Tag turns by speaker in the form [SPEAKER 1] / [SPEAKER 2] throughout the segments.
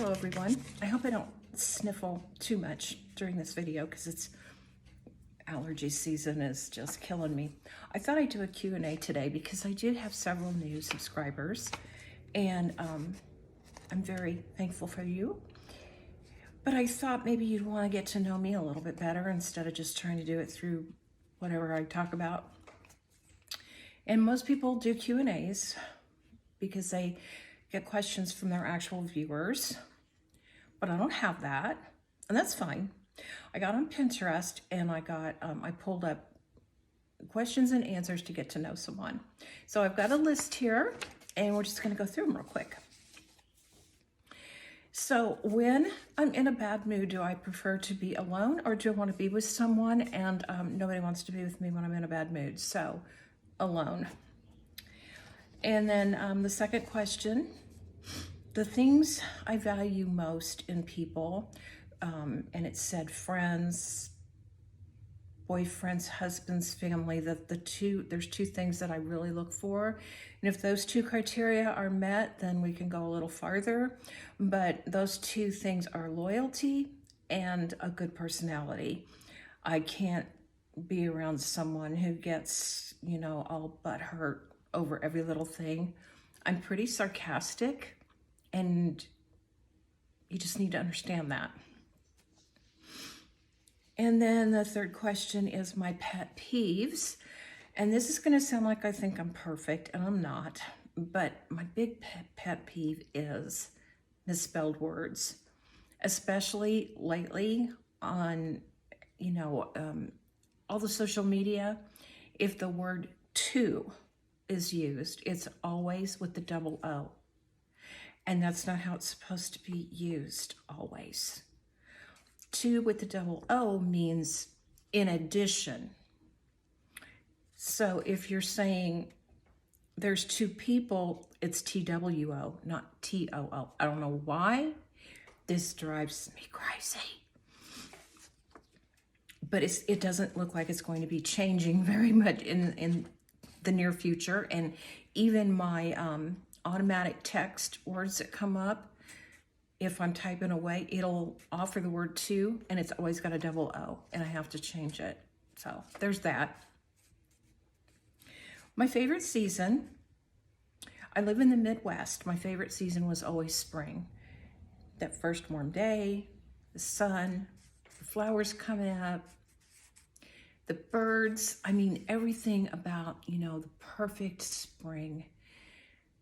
[SPEAKER 1] Hello everyone. I hope I don't sniffle too much during this video because it's allergy season is just killing me. I thought I'd do a Q&A today because I did have several new subscribers and I'm very thankful for you. But I thought maybe you'd want to get to know me a little bit better instead of just trying to do it through whatever I talk about. And most people do Q&As because they get questions from their actual viewers, but I don't have that, and that's fine. I got on Pinterest and I pulled up questions and answers to get to know someone. So I've got a list here and we're just gonna go through them real quick. So when I'm in a bad mood, do I prefer to be alone or do I want to be with someone? And nobody wants to be with me when I'm in a bad mood, so alone. And then the second question, the things I value most in people, and it said friends, boyfriends, husbands, family, there's two things that I really look for. And if those two criteria are met, then we can go a little farther. But those two things are loyalty and a good personality. I can't be around someone who gets, all butthurt over every little thing. I'm pretty sarcastic, and you just need to understand that. And then the third question is my pet peeves. And this is going to sound like I think I'm perfect, and I'm not. But my big pet peeve is misspelled words, especially lately on, all the social media. If the word to is used, it's always with the double O. And that's not how it's supposed to be used always. To with the double O means in addition. So if you're saying there's two people, it's TWO, not TOO. I don't know why. This drives me crazy. But it doesn't look like it's going to be changing very much in the near future. And even my automatic text words that come up, if I'm typing away, it'll offer the word to, and it's always got a double O, and I have to change it. So there's that. My favorite season, I live in the Midwest. My favorite season was always spring. That first warm day, the sun, the flowers coming up, the birds, everything about, the perfect spring.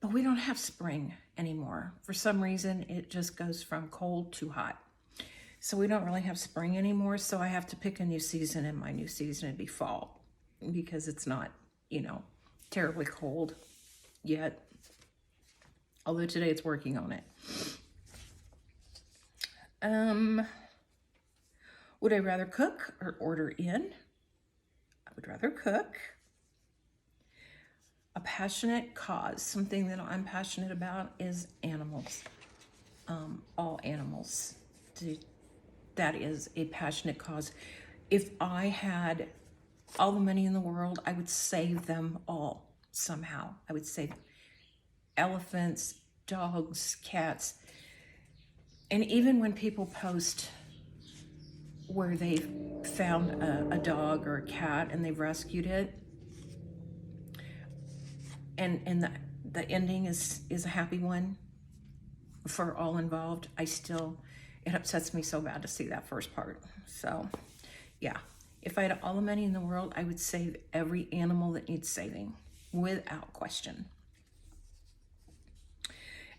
[SPEAKER 1] But we don't have spring anymore. For some reason, it just goes from cold to hot. So we don't really have spring anymore. So I have to pick a new season, and my new season would be fall because it's not, terribly cold yet. Although today it's working on it. Would I rather cook or order in? I would rather cook. A passionate cause, something that I'm passionate about is animals. All animals. That is a passionate cause. If I had all the money in the world, I would save them all somehow. I would save elephants, dogs, cats. And even when people post where they've found a dog or a cat and they've rescued it, and the ending is a happy one for all involved, it upsets me so bad to see that first part. So yeah, if I had all the money in the world, I would save every animal that needs saving without question.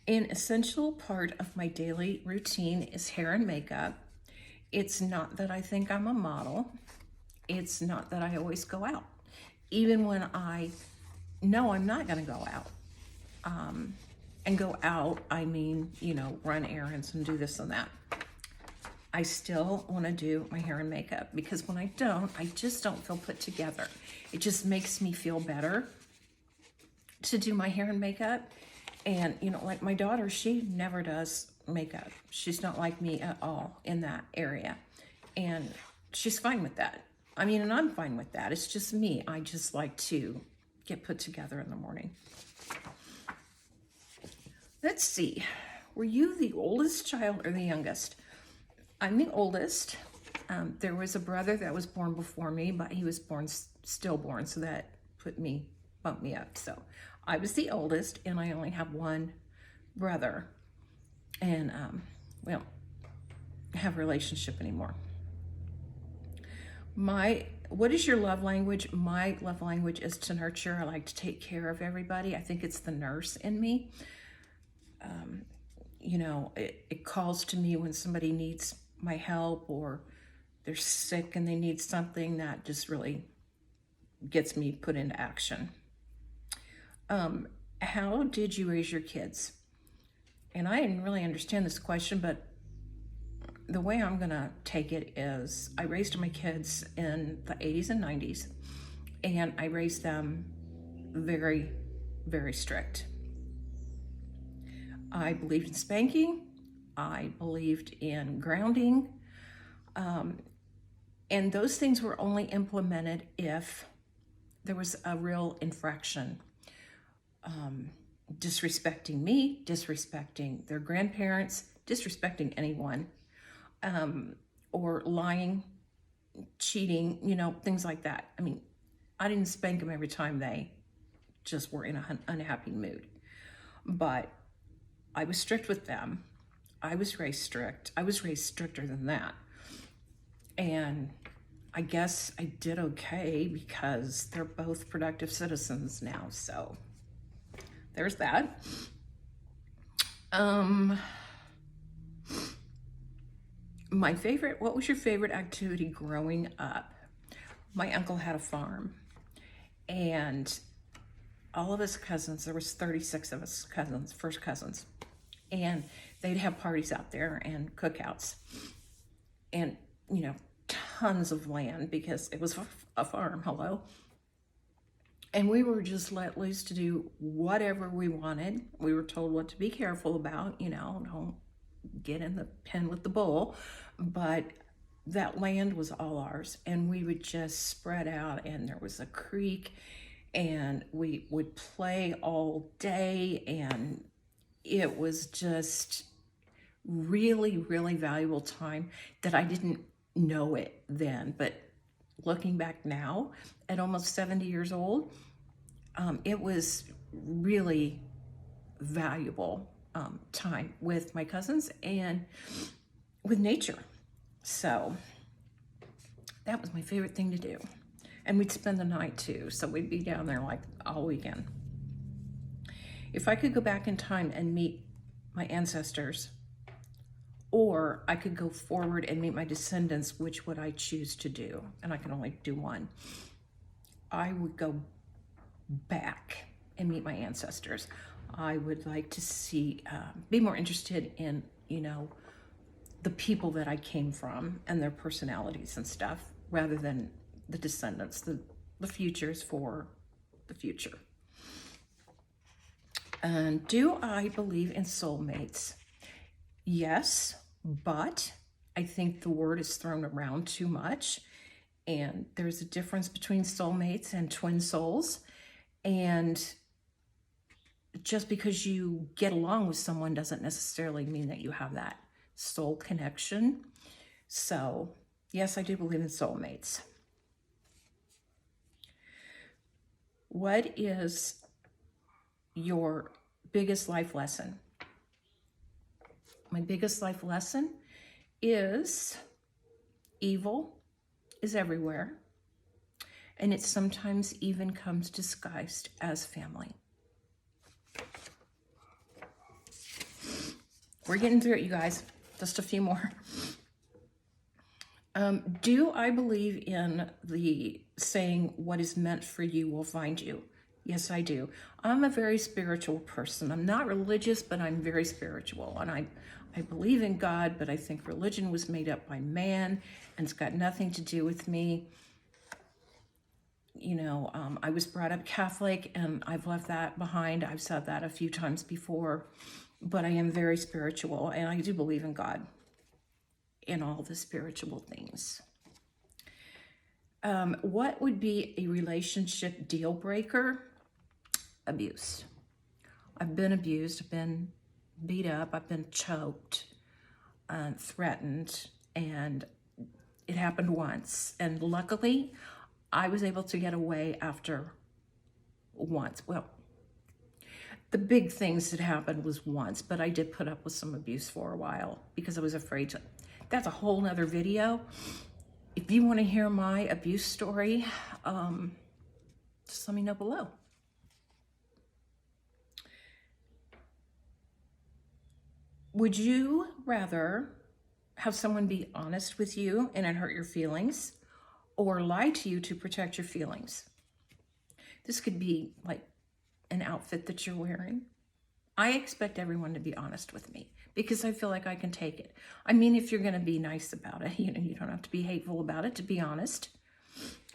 [SPEAKER 1] An essential part of my daily routine is hair and makeup. It's not that I think I'm a model. It's not that I always go out. Even when I know I'm not gonna go out. And go out, run errands and do this and that. I still wanna do my hair and makeup because when I don't, I just don't feel put together. It just makes me feel better to do my hair and makeup. And, like my daughter, she never does makeup. She's not like me at all in that area. And she's fine with that. And I'm fine with that. It's just me. I just like to get put together in the morning. Let's see. Were you the oldest child or the youngest? I'm the oldest. There was a brother that was born before me, but he was stillborn, so that bumped me up. So I was the oldest, and I only have one brother, and we don't have a relationship anymore. What is your love language? My love language is to nurture. I like to take care of everybody. I think it's the nurse in me. You know, it calls to me when somebody needs my help, or they're sick and they need something. That just really gets me put into action. How did you raise your kids? And I didn't really understand this question, but the way I'm gonna take it is I raised my kids in the 80s and 90s, and I raised them very, very strict. I believed in spanking. I believed in grounding. And those things were only implemented if there was a real infraction. Disrespecting me, disrespecting their grandparents, disrespecting anyone, or lying, cheating, you know, things like that. I mean, I didn't spank them every time they just were in an unhappy mood, but I was strict with them. I was raised strict. I was raised stricter than that. And I guess I did okay because they're both productive citizens now. So there's that. What was your favorite activity growing up? My uncle had a farm, and all of his cousins, there was 36 of us cousins, first cousins, and they'd have parties out there and cookouts, and, you know, tons of land because it was a farm, hello. And we were just let loose to do whatever we wanted. We were told what to be careful about, you know, don't get in the pen with the bull, but that land was all ours, and we would just spread out, and there was a creek, and we would play all day, and it was just really, really valuable time that I didn't know it then, but looking back now at almost 70 years old, it was really valuable time with my cousins and with nature. So that was my favorite thing to do. And we'd spend the night too, so we'd be down there like all weekend. If I could go back in time and meet my ancestors, or I could go forward and meet my descendants, which would I choose to do? And I can only do one. I would go back and meet my ancestors. I would like to see, be more interested in, you know, the people that I came from and their personalities and stuff, rather than the descendants, the futures for the future. And do I believe in soulmates? Yes, but I think the word is thrown around too much, and there's a difference between soulmates and twin souls. And just because you get along with someone doesn't necessarily mean that you have that soul connection. So yes, I do believe in soulmates. What is your biggest life lesson? My biggest life lesson is evil is everywhere, and it sometimes even comes disguised as family. We're getting through it, you guys. Just a few more. Do I believe in the saying, what is meant for you will find you? Yes, I do. I'm a very spiritual person. I'm not religious, but I'm very spiritual. And I believe in God, but I think religion was made up by man, and it's got nothing to do with me. You know, I was brought up Catholic, and I've left that behind. I've said that a few times before, but I am very spiritual, and I do believe in God in all the spiritual things. What would be a relationship deal breaker? Abuse. I've been abused. I've been beat up, I've been choked, threatened, and it happened once. And luckily, I was able to get away after once. Well, the big things that happened was once, but I did put up with some abuse for a while because I was afraid to. That's a whole nother video. If you want to hear my abuse story, just let me know below. Would you rather have someone be honest with you and it hurt your feelings, or lie to you to protect your feelings? This could be like an outfit that you're wearing. I expect everyone to be honest with me because I feel like I can take it. I mean, if you're going to be nice about it, you don't have to be hateful about it, to be honest.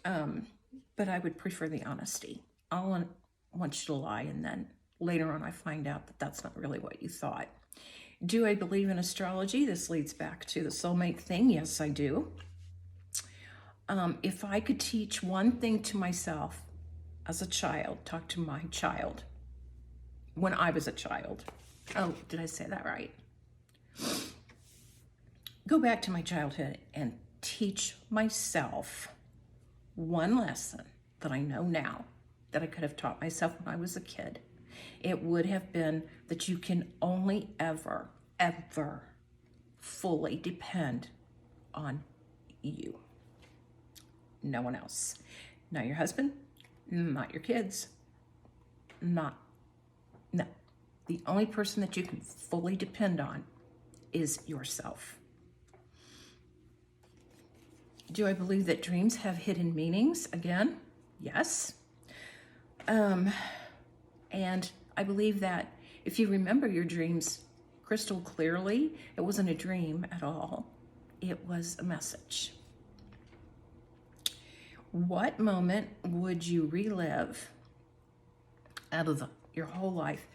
[SPEAKER 1] But I would prefer the honesty. I don't want you to lie and then later on I find out that that's not really what you thought. Do I believe in astrology? This leads back to the soulmate thing. Yes, I do. If I could teach one thing to myself as a child, talk to my child when I was a child. Oh, did I say that right? Go back to my childhood and teach myself one lesson that I know now that I could have taught myself when I was a kid. It would have been that you can only ever fully depend on you. No one else. Not your husband, not your kids, no. The only person that you can fully depend on is yourself. Do I believe that dreams have hidden meanings? Again, yes. And I believe that if you remember your dreams crystal clearly, it wasn't a dream at all. It was a message. What moment would you relive out of your whole life?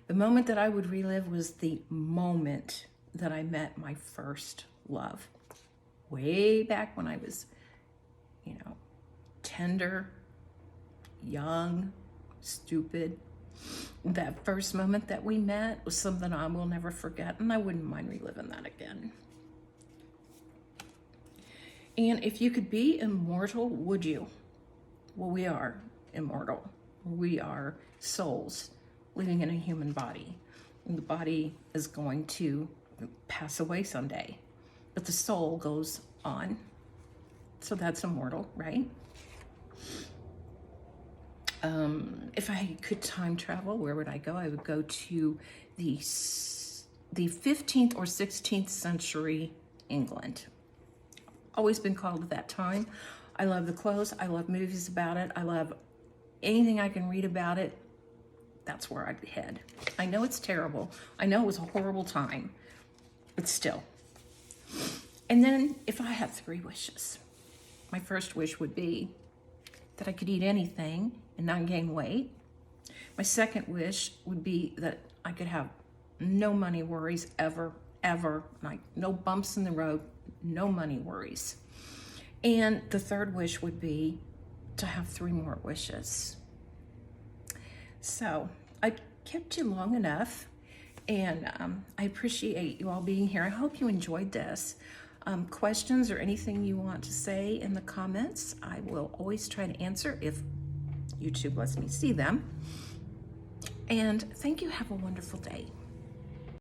[SPEAKER 1] The moment that I would relive was the moment that I met my first love. Way back when I was, tender, young, stupid. That first moment that we met was something I will never forget, and I wouldn't mind reliving that again. And if you could be immortal, would you? Well, we are immortal. We are souls living in a human body. And the body is going to pass away someday, but the soul goes on. So that's immortal, right? If I could time travel, where would I go? I would go to the 15th or 16th century England. Always been called at that time. I love the clothes. I love movies about it. I love anything I can read about it. That's where I'd head. I know it's terrible. I know it was a horrible time, but still. And then if I had 3 wishes, my first wish would be that I could eat anything and not gain weight. My second wish would be that I could have no money worries ever, like no bumps in the road, no money worries. And the third wish would be to have 3 more wishes. So I kept you long enough, and I appreciate you all being here. I hope you enjoyed this. Questions or anything you want to say in the comments, I will always try to answer if YouTube lets me see them. And thank you. Have a wonderful day.